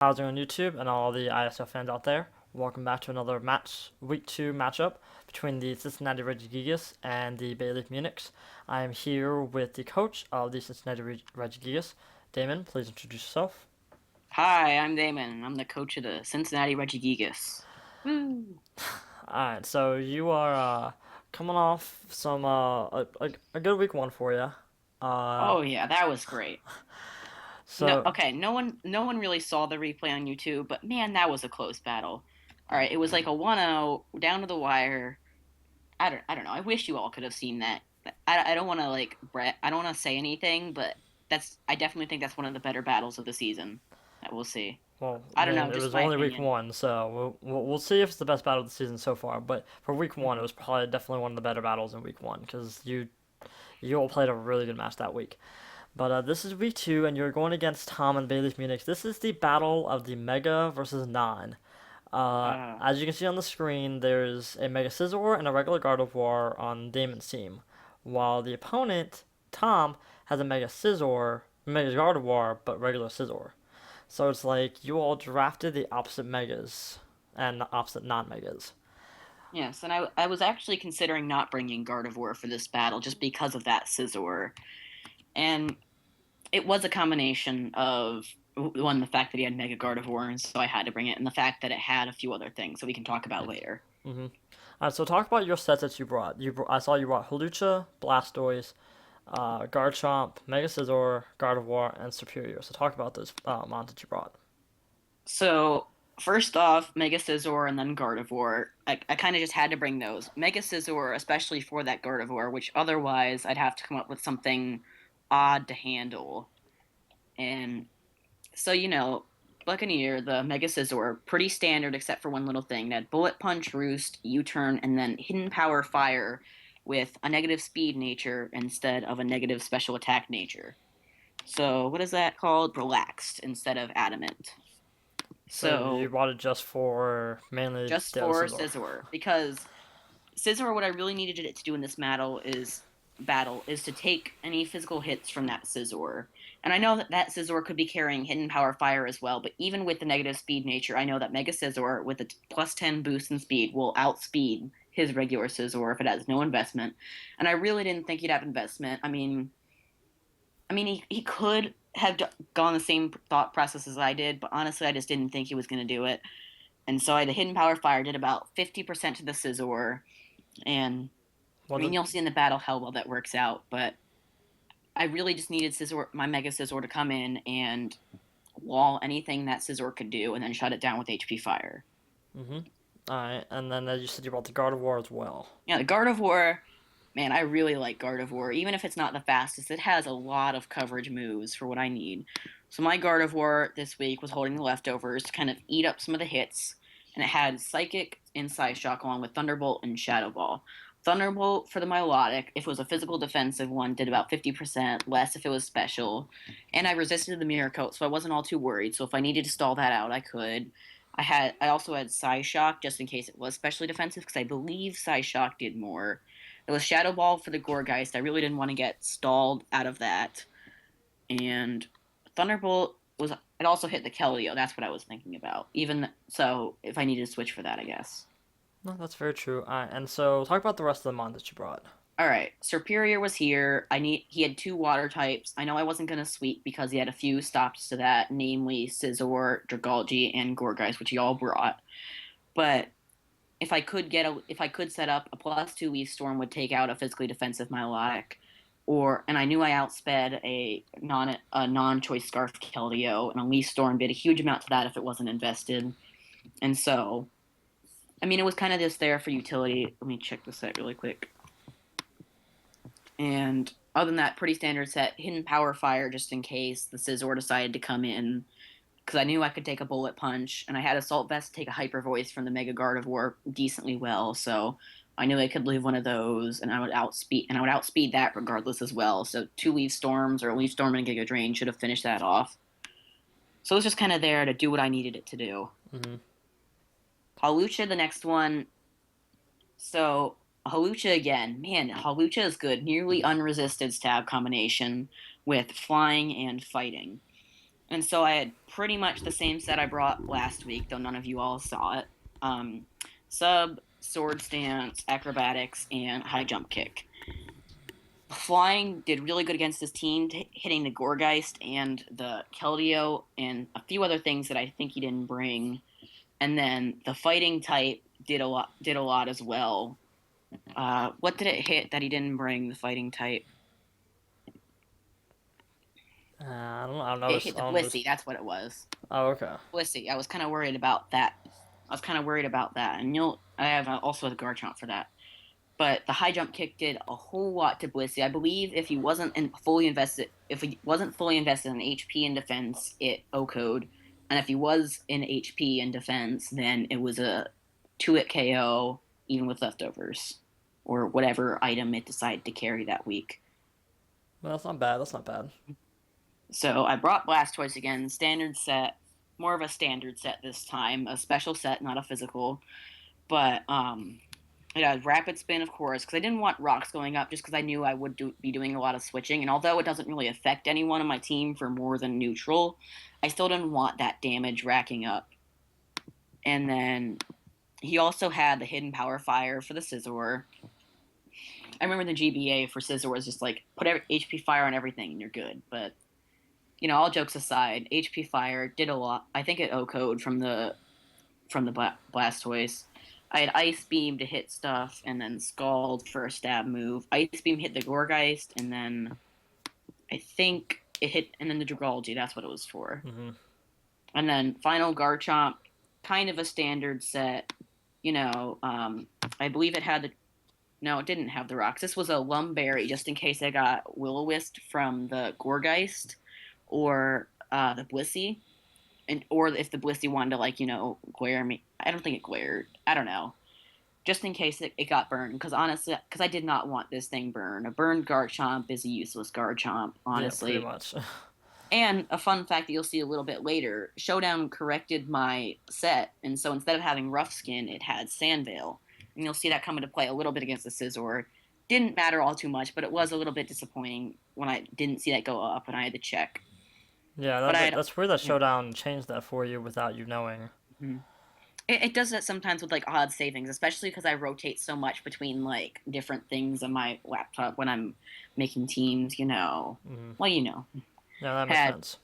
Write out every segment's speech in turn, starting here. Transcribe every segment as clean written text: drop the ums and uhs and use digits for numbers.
How's it going on YouTube and all the ISL fans out there? Welcome back to another week 2 matchup between the Cincinnati Regigias and the Bayleef Munichs. I am here with the coach of the Cincinnati Regigias. Damon, please introduce yourself. Hi, I'm Damon. I'm the coach of the Cincinnati Regigias. Woo! Alright, so you are coming off a good week 1 for you. Uh, Oh yeah, that was great. No, so okay, no one really saw the replay on YouTube, but man, that was a close battle. All right, it was like a 1-0 down to the wire. I don't know. I wish you all could have seen that. I don't want to I don't want to say anything, but I definitely think that's one of the better battles of the season. That we'll see. Well, I I don't mean, know, it just was my only week opinion. 1, so we'll see if it's the best battle of the season so far. But for week 1, it Mhm. was probably definitely one of the better battles in week 1 because you all played a really good match that week. But this is week 2, and you're going against Tom and Bayleef Munich. This is the battle of the Mega versus Non. Uh, As you can see on the screen, there's a Mega Scizor and a regular Gardevoir on Damon's team, while the opponent, Tom, has a Mega Scizor, Mega Gardevoir, but regular Scizor. So it's like you all drafted the opposite Megas and the opposite non-Megas. yes, and I was actually considering not bringing Gardevoir for this battle just because of that Scizor. And it was a combination of one, the fact that he had Mega Gardevoir, and so I had to bring it, and the fact that it had a few other things that we can talk about later. Mm-hmm. Alright, so talk about your sets that you brought. I saw you brought Hawlucha, Blastoise, Garchomp, Mega Scizor, Gardevoir, and Superior. So talk about those mons that you brought. So first off, Mega Scizor and then Gardevoir. I kind of just had to bring those. Mega Scizor, especially for that Gardevoir, which otherwise I'd have to come up with something odd to handle. And so, Buccaneer, the Mega Scizor, pretty standard except for one little thing. That Bullet Punch, Roost, U-Turn, and then Hidden Power Fire with a negative speed nature instead of a negative special attack nature. So what is that called? Relaxed instead of adamant. So you So brought it just for mainly just the other for Scizor. Scizor, because Scizor, what I really needed it to do in this battle is to take any physical hits from that Scizor. And I know that that Scizor could be carrying Hidden Power Fire as well, but even with the negative speed nature, I know that Mega Scizor with a plus 10 boost in speed will outspeed his regular Scizor if it has no investment. And I really didn't think he'd have investment. I mean, he could have gone the same thought process as I did, but honestly, I just didn't think he was going to do it. And so I had a Hidden Power Fire, did about 50% to the Scizor, and I Well, mean, you'll see in the battle how well that works out, but I really just needed my Mega Scizor to come in and wall anything that Scizor could do and then shut it down with HP Fire. mm-hmm. Alright, and then you said you brought the Gardevoir as well. Yeah, the Gardevoir, man, I really like Gardevoir. Even if it's not the fastest, it has a lot of coverage moves for what I need. So my Gardevoir this week was holding the leftovers to kind of eat up some of the hits, and it had Psychic and Psyshock along with Thunderbolt and Shadow Ball. Thunderbolt for the melodic, if it was a physical defensive one, did about 50% less if it was special. And I resisted the mirror coat, so I wasn't all too worried. So if I needed to stall that out, I could. I also had Psyshock just in case it was specially defensive, because I believe Psyshock did more. It was Shadow Ball for the Goregeist. I really didn't want to get stalled out of that. And Thunderbolt was it also hit the Keldeo. That's what I was thinking about. Even so, if I needed to switch for that, I guess. No, that's very true. And so talk about the rest of the mons that you brought. All right, Superior was here. He had two water types. I know I wasn't gonna sweep because he had a few stops to that, namely Scizor, Dragalge, and Goregeist, which he all brought. But if I could set up a +2 Leaf Storm would take out a physically defensive Milotic, and I knew I outsped a non choice Scarf Keldeo, and a Leaf Storm did a huge amount to that if it wasn't invested. And so, I mean, it was kind of just there for utility. Let me check the set really quick. And other than that, pretty standard set. Hidden Power Fire just in case the Scizor decided to come in, because I knew I could take a Bullet Punch, and I had Assault Vest take a Hyper Voice from the Mega Gardevoir decently well, so I knew I could leave one of those, and I would outspeed that regardless as well. So two Leaf Storms or a Leaf Storm and Giga Drain should have finished that off. So it was just kind of there to do what I needed it to do. Mm-hmm. Hawlucha, the next one. So Hawlucha again, man, Hawlucha is good. Nearly unresisted stab combination with flying and fighting. And so I had pretty much the same set I brought last week, though none of you all saw it. Sub, sword stance, acrobatics, and high jump kick. Flying did really good against this team, hitting the Gorgeist and the Keldeo and a few other things that I think he didn't bring. And then the fighting type did a lot as well. What did it hit that he didn't bring? The fighting type. I don't know. I don't know. It hit the On this. Blissey. That's what it was. Oh, okay. Blissey. I was kind of worried about that. And I have also a Garchomp for that. But the high jump kick did a whole lot to Blissey. I believe if he wasn't fully invested in HP and defense, it OHKO'd, and if he was in HP and defense, then it was a 2-hit KO, even with leftovers, or whatever item it decided to carry that week. Well, that's not bad. That's not bad. So I brought Blastoise again, standard set, more of a standard set this time, a special set, not a physical. But it had rapid spin, of course, because I didn't want rocks going up, just because I knew I would be doing a lot of switching. And although it doesn't really affect anyone on my team for more than neutral, I still didn't want that damage racking up. And then he also had the hidden power fire for the Scizor. I remember the GBA for Scizor was just like put HP fire on everything and you're good. But all jokes aside, HP fire did a lot. I think it OHKO'd from the Blastoise. I had Ice Beam to hit stuff, and then Scald for a stab move. Ice Beam hit the Gorgeist, and then I think it hit, and then the Dragalge. That's what it was for. Mm-hmm. And then final Garchomp, kind of a standard set. I believe it had the. No, it didn't have the rocks. This was a Lumberry, just in case I got Will-O-Wisp from the Gorgeist or the Blissey. Or if the Blissey wanted to glare me. I don't think it glared. I don't know. Just in case it got burned, because I did not want this thing burned. A burned Garchomp is a useless Garchomp, honestly. Yeah, pretty much. And a fun fact that you'll see a little bit later, Showdown corrected my set, and so instead of having Rough Skin, it had Sandveil. And you'll see that come into play a little bit against the Scizor. Didn't matter all too much, but it was a little bit disappointing when I didn't see that go up and I had to check. Yeah, that's weird that Showdown changed that for you without you knowing. Mm-hmm. It does that sometimes with odd savings, especially because I rotate so much between different things on my laptop when I'm making teams. Mm-hmm. Well, Yeah, that makes sense.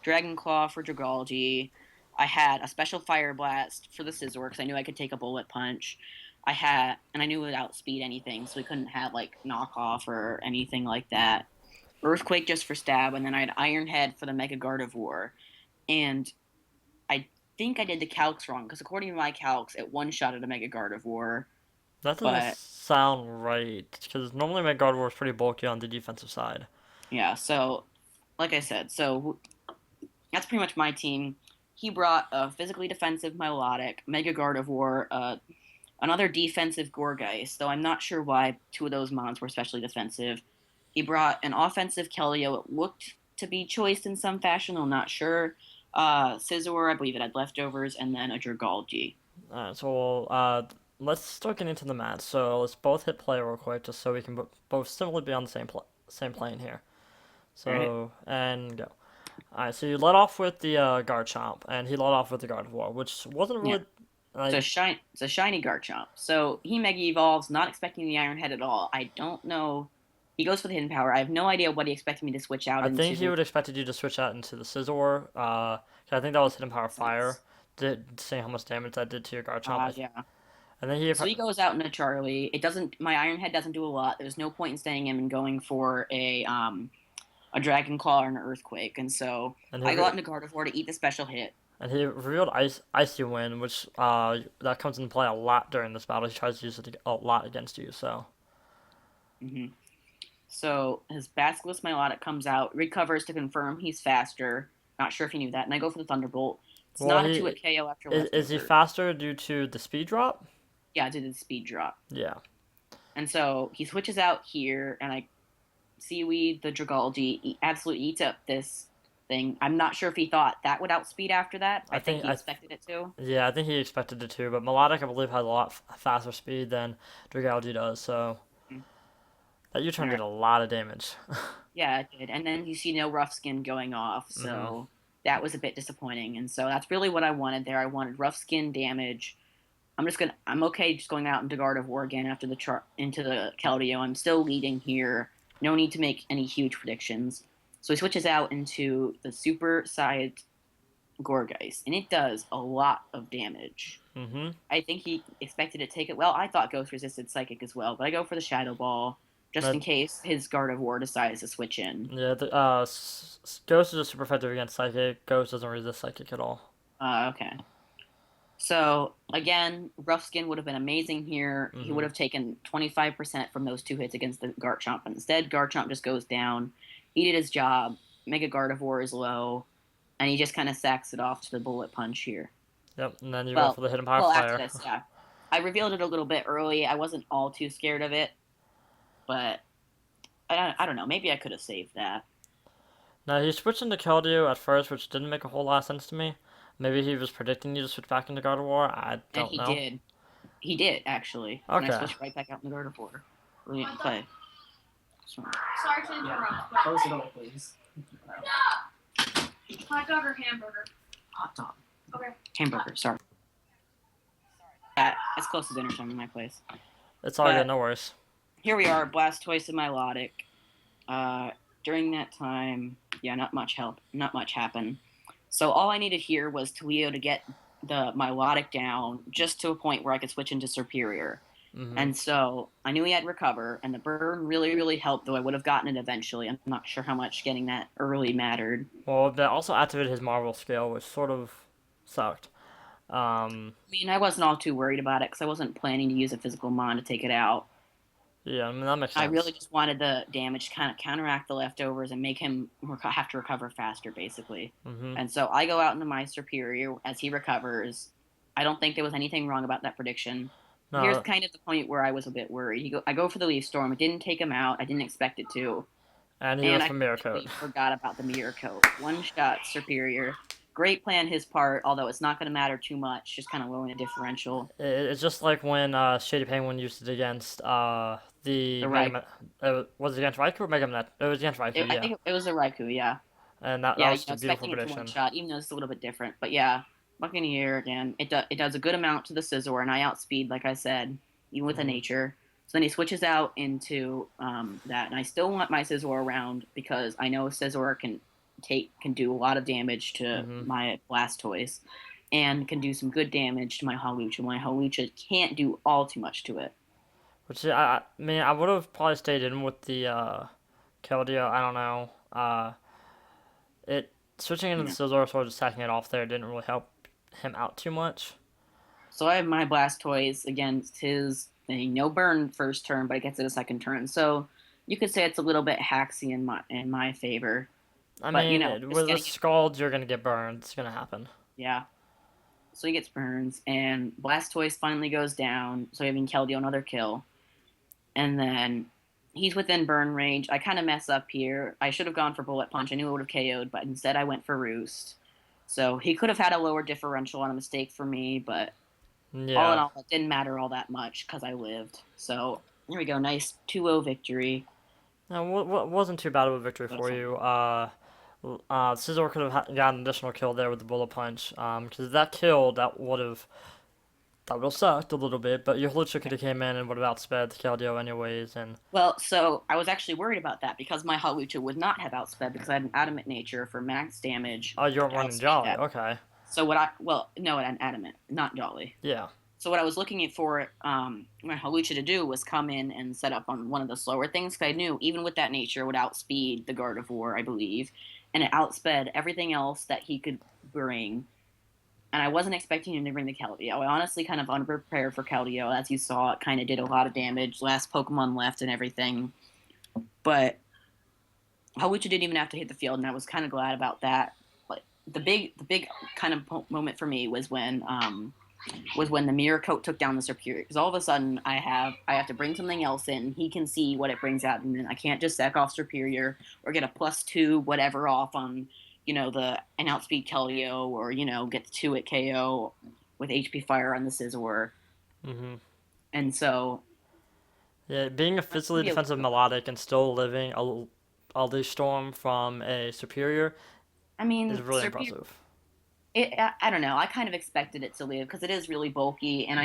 Dragon Claw for Dragalge. I had a special Fire Blast for the Scizor because I knew I could take a Bullet Punch. And I knew it would outspeed anything, so we couldn't have knockoff or anything like that. Earthquake just for stab, and then I had Iron Head for the Mega Gardevoir. And I think I did the calcs wrong, because according to my calcs, it one-shotted a Mega Gardevoir. That doesn't sound right, because normally Mega Gardevoir is pretty bulky on the defensive side. Yeah, so, like I said, that's pretty much my team. He brought a physically defensive Milotic, Mega Gardevoir, another defensive Gorgeist, though I'm not sure why two of those mons were especially defensive. He brought an offensive Keldeo. It looked to be choiced in some fashion. I'm not sure. Scizor, I believe it had leftovers, and then a Dragalge. Alright, so let's start getting into the match. So let's both hit play real quick, just so we can both simply be on the same plane here. So, Right. and go. Alright, so you let off with the Garchomp, and he let off with the Gardevoir, which wasn't Yeah. really like. It's a shiny Garchomp. So he Mega Evolves, not expecting the Iron Head at all. I don't know. He goes for the hidden power. I have no idea what he expected me to switch out I into. think he would expected you to switch out into the Scizor. 'Cause I think that was hidden power fire. Seeing how much damage that did to your Garchomp. Yeah. And then he. So he goes out into Charlie. It doesn't. My Iron Head doesn't do a lot. There's no point in staying him and going for a Dragon Claw or an Earthquake. And so I go out into Gardevoir to eat the special hit. And he revealed Icy Wind, which that comes into play a lot during this battle. He tries to use it a lot against you. So. Mm-hmm. So his Basilisk Milotic comes out, recovers to confirm he's faster. Not sure if he knew that. And I go for the Thunderbolt. It's not a 2-hit KO after Is he faster due to the speed drop? Yeah, due to the speed drop. Yeah. And so he switches out here, and I Seaweed, the Dragalge, absolutely eats up this thing. I'm not sure if he thought that would outspeed after that. I think he expected it to. Yeah, I think he expected it to, but Melodic, I believe, has a lot faster speed than Dragalge does, so that U-turn did a lot of damage. Yeah, it did. And then you see no Rough Skin going off, so that was a bit disappointing. And so that's really what I wanted there. I wanted rough skin damage. I'm okay just going out into Guard of War again after the chart into the Keldeo. I'm still leading here. No need to make any huge predictions. So he switches out into the super sized Gorgeist, and it does a lot of damage. Mm-hmm. I think he expected to take it well. I thought Ghost resisted Psychic as well, but I go for the Shadow Ball just in That, case his Guard of War decides to switch in. yeah, Ghost is just super effective against Psychic. Ghost doesn't resist Psychic at all. Okay. So again, Rough Skin would have been amazing here. He would Mm-hmm. have taken 25% from those two hits against the Garchomp, but instead Garchomp just goes down. He did his job. Mega Gardevoir is low, and he just kind of sacks it off to the Bullet Punch here. Yep, and then you go Well, for the Hidden Power well, after Fire. this, yeah, I revealed it a little bit early. I wasn't all too scared of it, but I don't know. Maybe I could have saved that. Now, he switched into Keldeo at first, which didn't make a whole lot of sense to me. Maybe he was predicting you to switch back into God of War. I And don't he know. did. He did, actually. And I Okay. switched right back out in the Gardevoir. Brilliant play. So, Sorry to interrupt, but Close it all, please. hot dog or hamburger? Hot dog. Okay. hamburger, sorry. It's close to dinner time in my place. It's all But- good, no worries. Here we are, Blastoise and Milotic. During that time, yeah, not much happened. So all I needed here was Tweo to get the Milotic down just to a point where I could switch into Superior. Mm-hmm. And so I knew he had Recover, and the burn really, really helped, though I would have gotten it eventually. I'm not sure how much getting that early mattered. Well, that also activated his Marvel skill, which sort of sucked. I mean, I wasn't all too worried about it because I wasn't planning to use a physical Mon to take it out. Yeah, I mean, that makes sense. I really just wanted the damage to kind of counteract the leftovers and make him have to recover faster, basically. Mm-hmm. And so I go out into my Superior as he recovers. I don't think there was anything wrong about that prediction. No, Here's kind of the point where I was a bit worried. I go for the Leaf Storm. It didn't take him out. I didn't expect it to. and he And was I from Mirror completely Coat. forgot about the Mirror Coat. One shot Superior. Great plan his part, although it's not going to matter too much. Just kind of lowering the differential. It's just like when Shady Penguin used it against the The Mega Man. Was it against Raikou or Mega Man? It was against Raikou, I yeah. think it was a Raikou, yeah. And that Yeah, was a beautiful expecting it to prediction. one shot, even though it's a little bit different. But yeah, Buccaneer again. It does a good amount to the Scizor, and I outspeed, like I said, even with a Mhm. nature. So then he switches out into that, and I still want my Scizor around because I know Scizor can do a lot of damage to Mhm. my Blastoise, and can do some good damage to my Hawlucha. My Hawlucha can't do all too much to it. Which I mean, I would have probably stayed in with the Keldeo. I don't know. It switching into the Yeah. Scizor, sort of just sacking it off there, didn't really help him out too much. So I have my Blastoise against his thing. No burn first turn, but it gets it a second turn. So you could say it's a little bit hacksy in my favor. I But, mean, just with a getting Scald, you're gonna get burned. It's gonna happen. Yeah. So he gets burns, and Blastoise finally goes down. So having Keldeo another kill, and then he's within burn range. I kind of mess up here. I should have gone for Bullet Punch. I knew it would have KO'd, but instead I went for Roost. So he could have had a lower differential on a mistake for me, but all in Yeah. all, it didn't matter all that much because I lived. So here we go. Nice 2-0 victory. No, wasn't too bad of a victory for you. Scizor could have got an additional kill there with the Bullet Punch. Because that would have sucked a little bit, but your Hlucha could have came in and would have outsped Keldeo anyways, and Well, so I was actually worried about that because my Hawlucha would not have outsped because I had an Adamant Nature for max damage. oh, you're to running outspeed Jolly, that. okay, So no, an Adamant, not Jolly. yeah, So what I was looking at for my Hawlucha to do was come in and set up on one of the slower things because I knew even with that nature it would outspeed the Gardevoir, I believe, and it outsped everything else that he could bring. And I wasn't expecting him to bring the Keldeo. I honestly kind of unprepared for Keldeo. As you saw, it kind of did a lot of damage. Last Pokemon left and everything. But Hawlucha didn't even have to hit the field, and I was kind of glad about that. But the big kind of moment for me was when the Mirror Coat took down the Superior. Because all of a sudden I have to bring something else in. He can see what it brings out, and then I can't just sack off Superior or get a +2 whatever off on an outspeed Keldeo, or get the 2 at KO with HP Fire on the Scizor. mm-hmm. And so Yeah, being a physically defensive melodic and still living a loose storm from a superior I is mean, really impressive. I don't know. I kind of expected it to live because it is really bulky, and Hmm.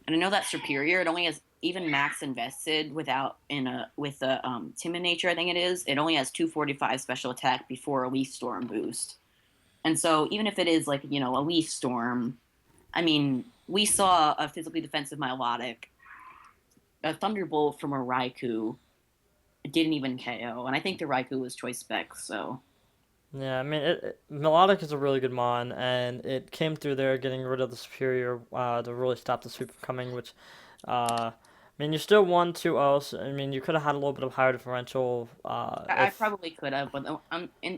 I know that Superior, it only has, even max invested without in a with a Timid Nature, I think it is. It only has 245 special attack before a Leaf Storm boost. And so even if it is like, a Leaf Storm, I mean, we saw a physically defensive Milotic, a Thunderbolt from a Raikou didn't even KO, and I think the Raikou was choice spec, so Yeah, I mean, Melodic is a really good mon, and it came through there getting rid of the Superior to really stop the sweep from coming, which, I mean, you still won 2-0, so, I mean, you could have had a little bit of higher differential I if, probably could have, but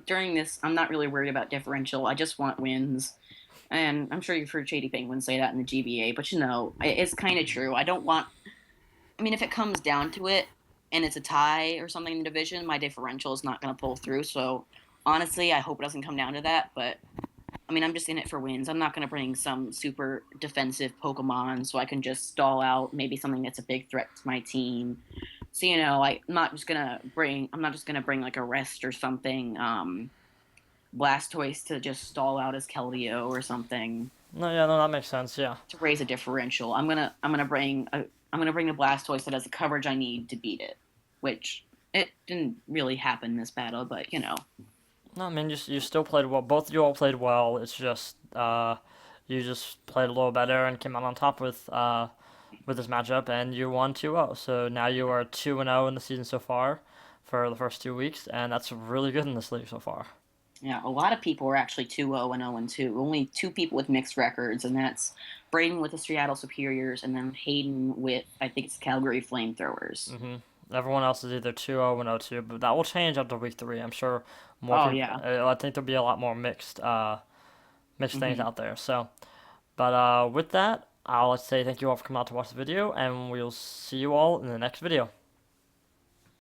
during this, I'm not really worried about differential. I just want wins. And I'm sure you've heard Shady Penguin say that in the GBA, but it's kind of true. I don't want. I mean, if it comes down to it, and it's a tie or something in the division, my differential is not going to pull through. So honestly, I hope it doesn't come down to that. But I mean, I'm just in it for wins. I'm not going to bring some super defensive Pokemon so I can just stall out maybe something that's a big threat to my team. So I'm not just gonna bring like a rest or something. Blastoise to just stall out as Keldeo or something no, yeah, no, that makes sense, yeah. to raise a differential. I'm gonna bring the Blastoise that has the coverage I need to beat it, which it didn't really happen in this battle, but No, I mean, you still played well. Both of you all played well. It's just you just played a little better and came out on top with this matchup, and you won 2-0. So now you are 2-0 in the season so far for the first 2 weeks, and that's really good in this league so far. yeah, a lot of people were actually 2-0 and 0-2. Only two people with mixed records, and that's Braden with the Seattle Superiors, and then Hayden with I think it's Calgary Flamethrowers. Hmm. Everyone else is either 2-0 and 0-2, but that will change after week 3. I'm sure more Oh people. yeah. I think there'll be a lot more mixed things Hmm. out there. So, but with that, I'll say thank you all for coming out to watch the video, and we'll see you all in the next video.